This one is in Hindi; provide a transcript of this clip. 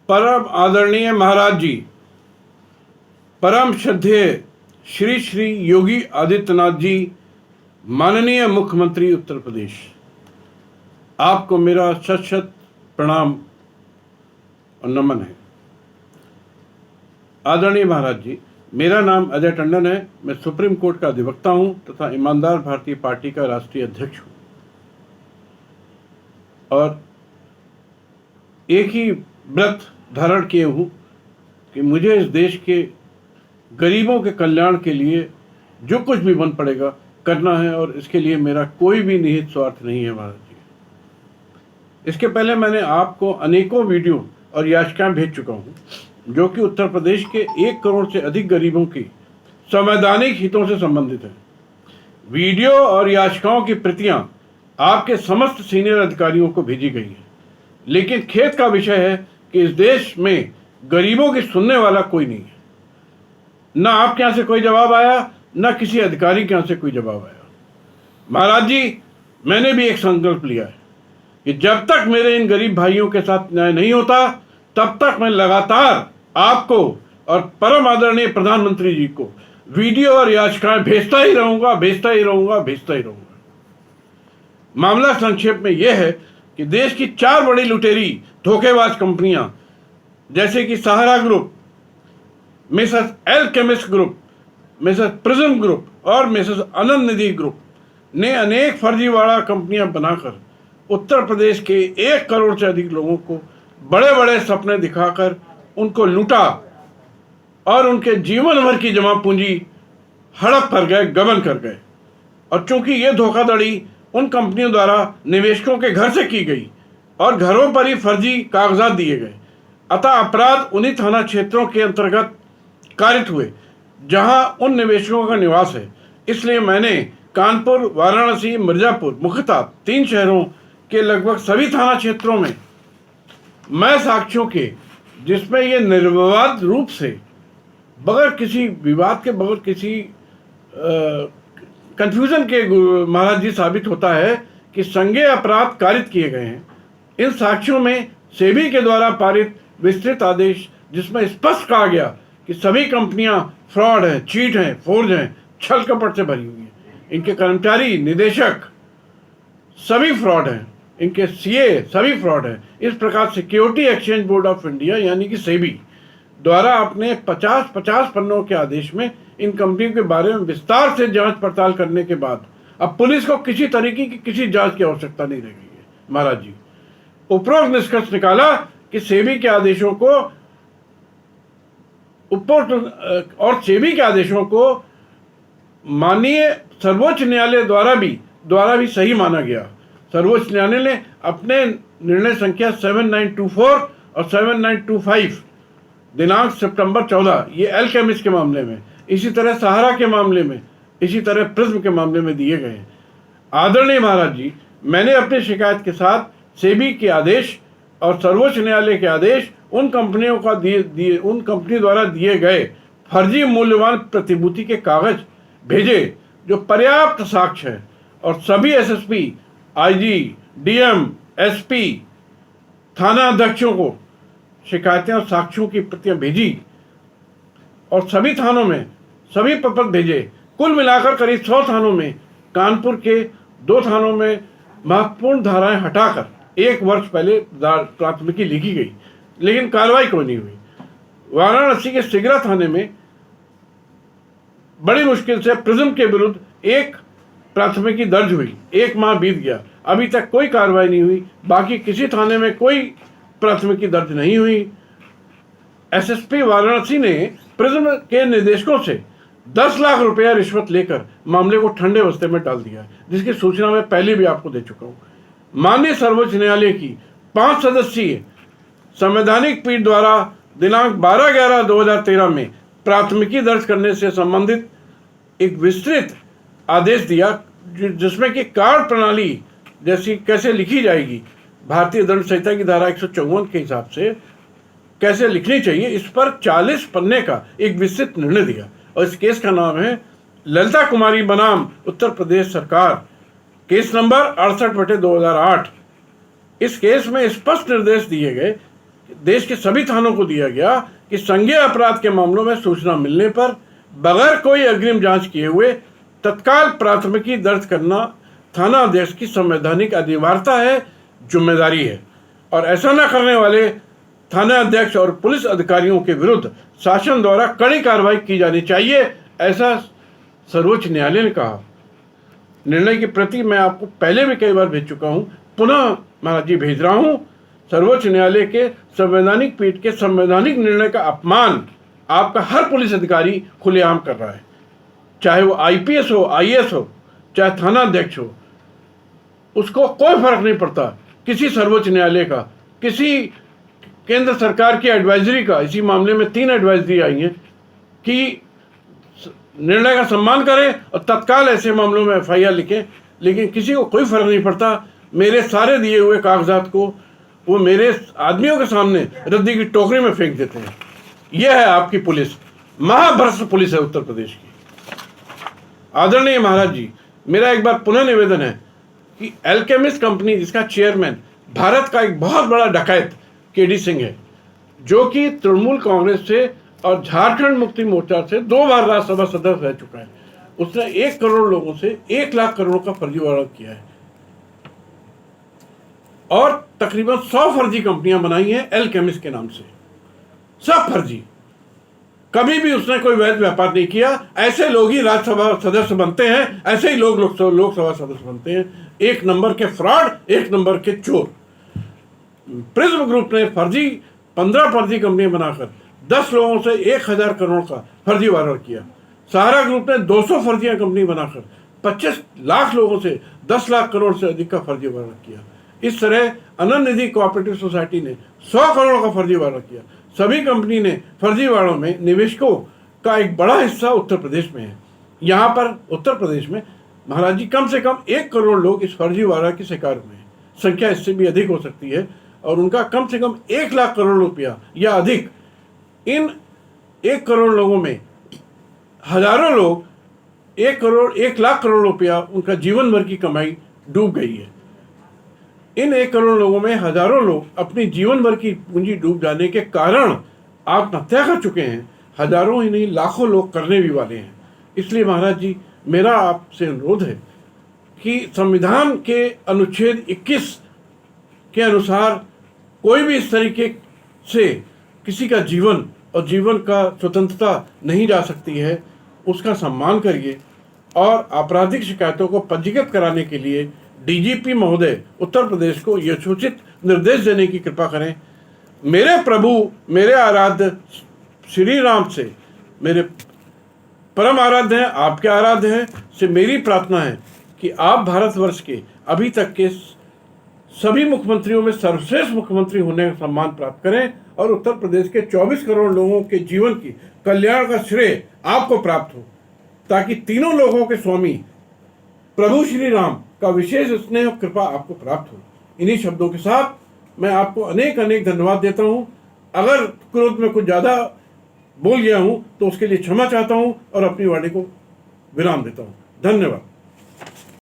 परम आदरणीय महाराज जी, परम श्रद्धेय श्री श्री योगी आदित्यनाथ जी, माननीय मुख्यमंत्री उत्तर प्रदेश, आपको मेरा शत शत प्रणाम और नमन है। आदरणीय महाराज जी, मेरा नाम अजय टंडन है। मैं सुप्रीम कोर्ट का अधिवक्ता हूं तथा ईमानदार भारतीय पार्टी का राष्ट्रीय अध्यक्ष हूं और एक ही व्रत धारण किए हूं कि मुझे इस देश के गरीबों के कल्याण के लिए जो कुछ भी बन पड़ेगा करना है और इसके लिए मेरा कोई भी निहित स्वार्थ नहीं है महाराज जी। इसके पहले मैंने आपको अनेकों वीडियो और याचिकाएं भेज चुका हूं जो कि उत्तर प्रदेश के 1 करोड़ से अधिक गरीबों की संवैधानिक हितों से संबंधित है। वीडियो और याचिकाओं की प्रतियां आपके समस्त सीनियर अधिकारियों को भेजी गई है, लेकिन खेद का विषय है कि इस देश में गरीबों की सुनने वाला कोई नहीं है। ना आपके यहाँ से कोई जवाब आया, ना किसी अधिकारी के यहाँ से कोई जवाब आया। महाराज जी, मैंने भी एक संकल्प लिया है कि जब तक मेरे इन गरीब भाइयों के साथ न्याय नहीं होता तब तक मैं लगातार आपको और परम आदरणीय प्रधानमंत्री जी को वीडियो और याचिकाएं भेजता ही रहूंगा। मामला संक्षेप में यह है कि देश की 4 बड़ी लुटेरी धोखेबाज कंपनियां जैसे कि Sahara group, Mrs alchemist group, Mrs prism group और मिसेस आनंद निधि ग्रुप ने अनेक फर्जीवाड़ा कंपनियां बनाकर उत्तर प्रदेश के 1 करोड़ से अधिक लोगों को बड़े बड़े सपने दिखाकर उनको लूटा और उनके जीवन भर की जमा पूंजी हड़प कर गए, गबन कर गए। और चूंकि ये धोखाधड़ी उन कंपनियों द्वारा निवेशकों के घर से की गई और घरों पर ही फर्जी कागजात दिए गए, अतः अपराध उन्हीं थाना क्षेत्रों के अंतर्गत कारित हुए जहां उन निवेशकों का निवास है। इसलिए मैंने कानपुर, वाराणसी, मिर्जापुर, मुख्यतः 3 शहरों के लगभग सभी थाना क्षेत्रों में मैं साक्ष्यों के, जिसमें ये निर्विवाद रूप से बगैर किसी विवाद के, बगैर किसी कंफ्यूजन के महाराज जी साबित होता है कि संज्ञेय अपराध कारित किए गए हैं। इन साक्ष्यों में सेबी के द्वारा पारित विस्तृत आदेश, जिसमें स्पष्ट कहा गया कि सभी कंपनियां फ्रॉड हैं, चीट हैं, फोर्ज हैं, छल कपट से भरी हुई हैं, इनके कर्मचारी, निदेशक सभी फ्रॉड हैं, इनके सीए सभी फ्रॉड हैं। इस प्रकार security exchange board of India यानी कि सेबी द्वारा अपने 50 पन्नों के आदेश में इन कंपनियों के बारे में विस्तार से जांच पड़ताल करने के बाद अब पुलिस को किसी तरीके की किसी जांच की आवश्यकता नहीं रह गई है। महाराज जी, उपरोक्त निष्कर्ष निकाला कि सेबी के आदेशों को माननीय सर्वोच्च न्यायालय द्वारा भी सही माना गया। सर्वोच्च न्यायालय ने अपने निर्णय संख्या 7924 और 7925 दिनांक सितंबर 14, ये एल्केमिस्ट के मामले में, इसी तरह सहारा के मामले में, इसी तरह प्रिज्म के मामले में दिए गए हैं। आदरणीय महाराज जी, मैंने अपनी शिकायत के साथ सेबी के आदेश और सर्वोच्च न्यायालय के आदेश उन कंपनी द्वारा दिए गए फर्जी मूल्यवान प्रतिभूति के कागज भेजे जो पर्याप्त साक्ष्य है और सभी एसएसपी, आईजी, डीएम, एसपी, थाना अध्यक्षों को शिकायतें और साक्ष्यों की प्रतियां भेजी और सभी थानों में सभी पत्र भेजे। कुल मिलाकर करीब 100 थानों में, कानपुर के 2 थानों में महत्वपूर्ण धाराएं हटाकर 1 वर्ष पहले प्राथमिकी लिखी गई, लेकिन कार्रवाई कोई नहीं हुई। वाराणसी के सिगरा थाने में बड़ी मुश्किल से प्रिज्म के विरुद्ध 1 प्राथमिकी दर्ज हुई। 1 माह बीत गया, अभी तक कोई कार्रवाई नहीं हुई। बाकी किसी थाने में कोई प्राथमिकी दर्ज नहीं हुई। एसएसपी वाराणसी ने प्रिज्म के निदेशकों से 10 लाख रुपया रिश्वत लेकर मामले को ठंडे बस्ते में डाल दिया, जिसकी सूचना मैं पहले भी आपको दे चुका हूं। माननीय सर्वोच्च न्यायालय की 5 सदस्यीय संवैधानिक पीठ द्वारा दिनांक 12/11/2013 में प्राथमिकी दर्ज करने से संबंधित एक विस्तृत आदेश दिया, जिसमें कि कार्ड प्रणाली जैसी कैसे लिखी जाएगी, भारतीय दंड संहिता की धारा 154 के हिसाब से कैसे लिखनी चाहिए, इस पर 40 पन्ने का एक विस्तृत निर्णय दिया। और इस केस का नाम है ललिता कुमारी बनाम उत्तर प्रदेश सरकार, केस नंबर 68/2008। इस केस में स्पष्ट निर्देश दिए गए देश के सभी थानों को दिया गया कि संज्ञेय अपराध के मामलों में सूचना मिलने पर बगैर कोई अग्रिम जांच किए हुए तत्काल प्राथमिकी दर्ज करना थाना अध्यक्ष की संवैधानिक अनिवार्यता है, जिम्मेदारी है। और ऐसा न करने वाले थाना अध्यक्ष और पुलिस अधिकारियों के विरुद्ध शासन द्वारा कड़ी कार्रवाई की जानी चाहिए, ऐसा सर्वोच्च न्यायालय ने कहा। निर्णय की प्रति मैं आपको पहले भी कई बार भेज चुका हूं, पुनः महाराज जी भेज रहा हूं। सर्वोच्च न्यायालय के संवैधानिक पीठ के संवैधानिक निर्णय का अपमान आपका हर पुलिस अधिकारी खुलेआम कर रहा है, चाहे वो आईपीएस हो, आईएएस हो, चाहे थाना अध्यक्ष हो, उसको कोई फर्क नहीं पड़ता किसी सर्वोच्च न्यायालय का, किसी केंद्र सरकार की एडवाइजरी का। इसी मामले में 3 एडवाइजरी आई हैं कि निर्णय का सम्मान करें और तत्काल ऐसे मामलों में एफआईआर लिखें, लेकिन किसी को कोई फर्क नहीं पड़ता। मेरे सारे दिए हुए कागजात को वो मेरे आदमियों के सामने रद्दी की टोकरी में फेंक देते हैं। यह है आपकी पुलिस, महाभ्रष्ट पुलिस है उत्तर प्रदेश की। आदरणीय महाराज जी, मेरा एक बार पुनः निवेदन है कि एल्केमिस्ट कंपनी, जिसका चेयरमैन भारत का एक बहुत बड़ा डकैत केडी सिंह है, जो कि तृणमूल कांग्रेस से और झारखंड मुक्ति मोर्चा से 2 बार राज्यसभा सदस्य रह चुका है। उसने 1 करोड़ लोगों से 1 लाख करोड़ का फर्जीवाड़ा किया है और तकरीबन 100 फर्जी कंपनियां बनाई हैं एल्केमिस्ट के नाम से, सब फर्जी। कभी भी उसने कोई वैध व्यापार नहीं किया। ऐसे लोग ही राज्यसभा सदस्य बनते हैं, ऐसे ही लोग लोकसभा सदस्य बनते हैं। 1 नंबर के फ्रॉड, 1 नंबर के चोर। प्रिज्म ग्रुप ने 15 फर्जी कंपनियां बनाकर 10 लोगों से 1000 करोड़ का फर्जीवाड़ा किया। सहारा ग्रुप ने 200 फर्जी कंपनी बनाकर 25 लाख लोगों से 10 लाख करोड़ से अधिक का फर्जीवाड़ा किया। इस तरह अनंत निधि कोऑपरेटिव सोसाइटी ने 100 करोड़ का फर्जीवाड़ा किया। सभी कंपनी ने फर्जीवाड़ों में निवेशकों का एक बड़ा हिस्सा उत्तर प्रदेश में है। यहाँ पर उत्तर प्रदेश में महाराज जी कम से कम 1 करोड़ लोग इस फर्जीवाड़ा के शिकार हुए हैं। संख्या इससे भी अधिक हो सकती है और उनका कम से कम 1 लाख करोड़ रुपया या अधिक। इन 1 करोड़ लोगों में हजारों लोग 1 लाख करोड़ रुपया उनका जीवन भर की कमाई डूब गई है। इन 1 करोड़ लोगों में हजारों लोग अपनी जीवन भर की पूंजी डूब जाने के कारण आत्महत्या कर चुके हैं। हजारों ही नहीं, लाखों लोग करने भी वाले हैं। इसलिए महाराज जी, मेरा आपसे अनुरोध है कि संविधान के अनुच्छेद 21 के अनुसार कोई भी इस तरीके से किसी का जीवन और जीवन का स्वतंत्रता नहीं जा सकती है, उसका सम्मान करिए। और आपराधिक शिकायतों को पंजीकृत कराने के लिए डीजीपी महोदय उत्तर प्रदेश को यथोचित निर्देश देने की कृपा करें। मेरे प्रभु, मेरे आराध्य श्री राम से, मेरे परम आराध्य हैं, आपके आराध्य हैं, से मेरी प्रार्थना है कि आप भारतवर्ष के अभी तक के सभी मुख्यमंत्रियों में सर्वश्रेष्ठ मुख्यमंत्री होने का सम्मान प्राप्त करें और उत्तर प्रदेश के 24 करोड़ लोगों के जीवन की कल्याण का श्रेय आपको प्राप्त हो, ताकि तीनों लोगों के स्वामी प्रभु श्री राम का विशेष स्नेह और कृपा आपको प्राप्त हो। इन्हीं शब्दों के साथ मैं आपको अनेक अनेक धन्यवाद देता हूं। अगर क्रोध में कुछ ज़्यादा बोल गया हूं तो उसके लिए क्षमा चाहता हूं और अपनी वाणी को विराम देता हूं। धन्यवाद।